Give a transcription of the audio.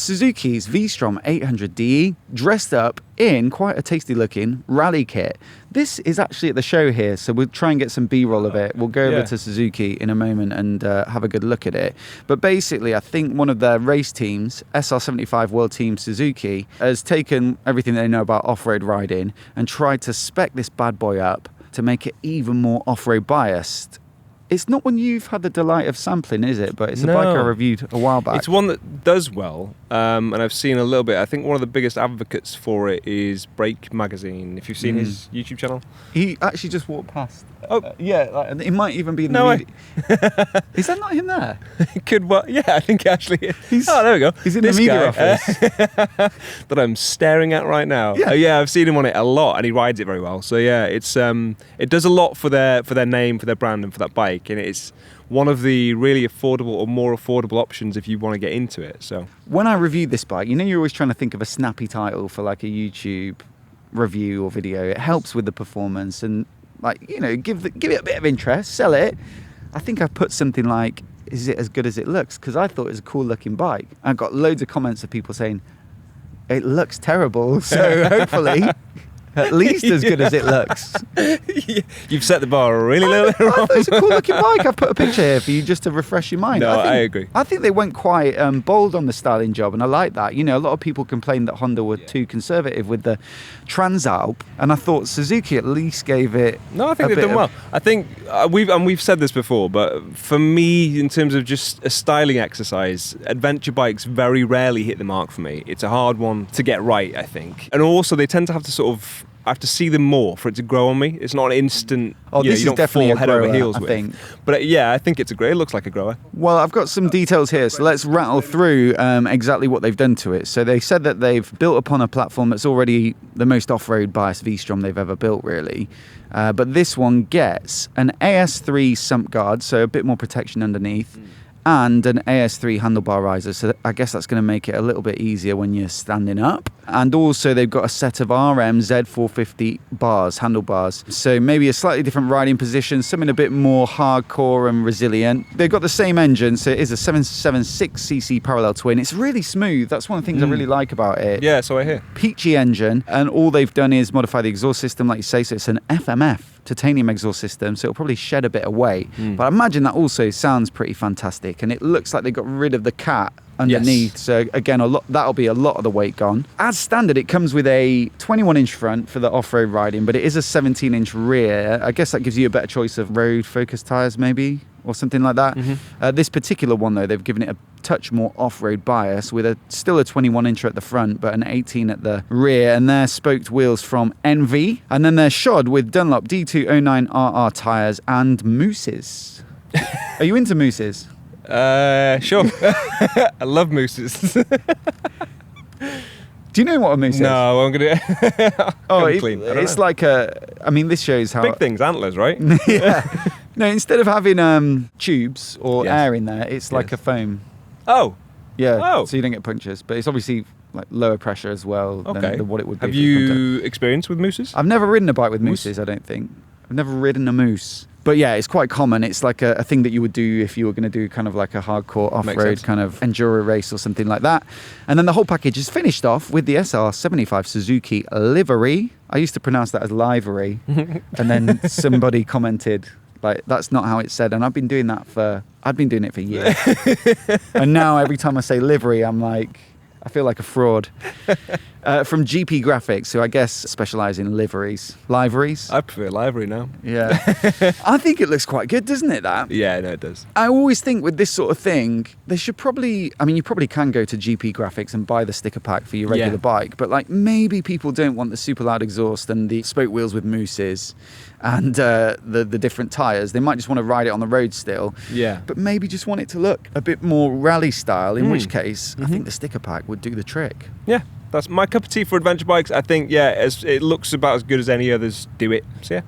Suzuki's V-Strom 800DE dressed up in quite a tasty looking rally kit. This is actually at the show here, so we'll try and get some B-roll of it. We'll go over to Suzuki in a moment and have a good look at it. But basically, I think one of their race teams, SR75 World Team Suzuki, has taken everything they know about off-road riding and tried to spec this bad boy up to make it even more off-road biased. It's not one you've had the delight of sampling, is it? But it's a bike I reviewed a while back. It's one that does well, and I've seen a little bit. I think one of the biggest advocates for it is Brake Magazine. If you've seen his YouTube channel. He actually just walked past. Oh. Yeah, it might even be in the media. Is that not him there? It could well, yeah, I think actually there we go. He's in the media office. That I'm staring at right now. Yeah, I've seen him on it a lot, and he rides it very well. So yeah, it's it does a lot for their name, for their brand, and for that bike, and it's one of the really affordable or more affordable options if you want to get into it. So when I reviewed this bike, you're always trying to think of a snappy title for like a YouTube review or video. It helps with the performance and give it a bit of interest, sell it. I think I put something like, is it as good as it looks? Because I thought it was a cool looking bike. I got loads of comments of people saying it looks terrible, so hopefully at least as good as it looks. You've set the bar really low. I thought it's a cool looking bike. I've put a picture here for you just to refresh your mind. I agree. I think they went quite bold on the styling job, and I like that. A lot of people complained that Honda were too conservative with the Transalp, and I thought Suzuki at least gave it. No, I think they've done well. I think we've said this before, but for me, in terms of just a styling exercise, adventure bikes very rarely hit the mark for me. It's a hard one to get right, I think, and also they tend to have to sort of. I have to see them more for it to grow on me. It's not an instant. This is definitely a head grower, over heels I think. But I think it's a grower. It looks like a grower. Well, I've got some details here, so let's rattle through exactly what they've done to it. So they said that they've built upon a platform that's already the most off-road biased V-Strom they've ever built, really. But this one gets an AS3 sump guard, so a bit more protection underneath. And an AS3 handlebar riser, so I guess that's going to make it a little bit easier when you're standing up. And also they've got a set of RM Z450 bars, handlebars, so maybe a slightly different riding position, something a bit more hardcore and resilient. They've got the same engine, so it is a 776cc parallel twin. It's really smooth. That's one of the things I really like about it. Yeah, so I hear. Peachy engine, and all they've done is modify the exhaust system, like you say, so it's an FMF. Titanium exhaust system, so it'll probably shed a bit of weight. But I imagine that also sounds pretty fantastic, and it looks like they got rid of the cat underneath. Yes. So again, that'll be a lot of the weight gone. As standard, it comes with a 21-inch front for the off-road riding, but it is a 17-inch rear. I guess that gives you a better choice of road-focused tyres, maybe, or something like that. This particular one, though, they've given it a touch more off-road bias with still a 21-incher at the front, but an 18 at the rear, and they're spoked wheels from NV, and then they're shod with Dunlop D209RR tyres and mousses. Are you into mousses? Sure. I love mousses. Do you know what a mousse is? No, I'm gonna. It's like this shows how big things, antlers, right? Yeah. No, instead of having tubes or air in there, it's like a foam. Oh. Yeah. Oh. So you don't get punctures, but it's obviously like lower pressure as well than what it would be. Have you experienced with mousses? I've never ridden a bike with mousses. I don't think. I've never ridden a mousse. But yeah, it's quite common. It's like a thing that you would do if you were going to do kind of like a hardcore off-road kind of enduro race or something like that. And then the whole package is finished off with the SR75 Suzuki livery. I used to pronounce that as livery. And then somebody commented, like, that's not how it's said. And I've been doing it for years. And now every time I say livery, I'm like, I feel like a fraud. From GP Graphics, who I guess specialise in liveries. Liveries? I prefer livery now. Yeah. I think it looks quite good, doesn't it, that? Yeah, no, it does. I always think with this sort of thing, they should probably... you probably can go to GP Graphics and buy the sticker pack for your regular bike, but like maybe people don't want the super loud exhaust and the spoke wheels with mousses and the different tyres. They might just want to ride it on the road still. Yeah. But maybe just want it to look a bit more rally style, in which case I think the sticker pack would do the trick. Yeah. That's my cup of tea for adventure bikes. I think, it looks about as good as any others do it. So yeah.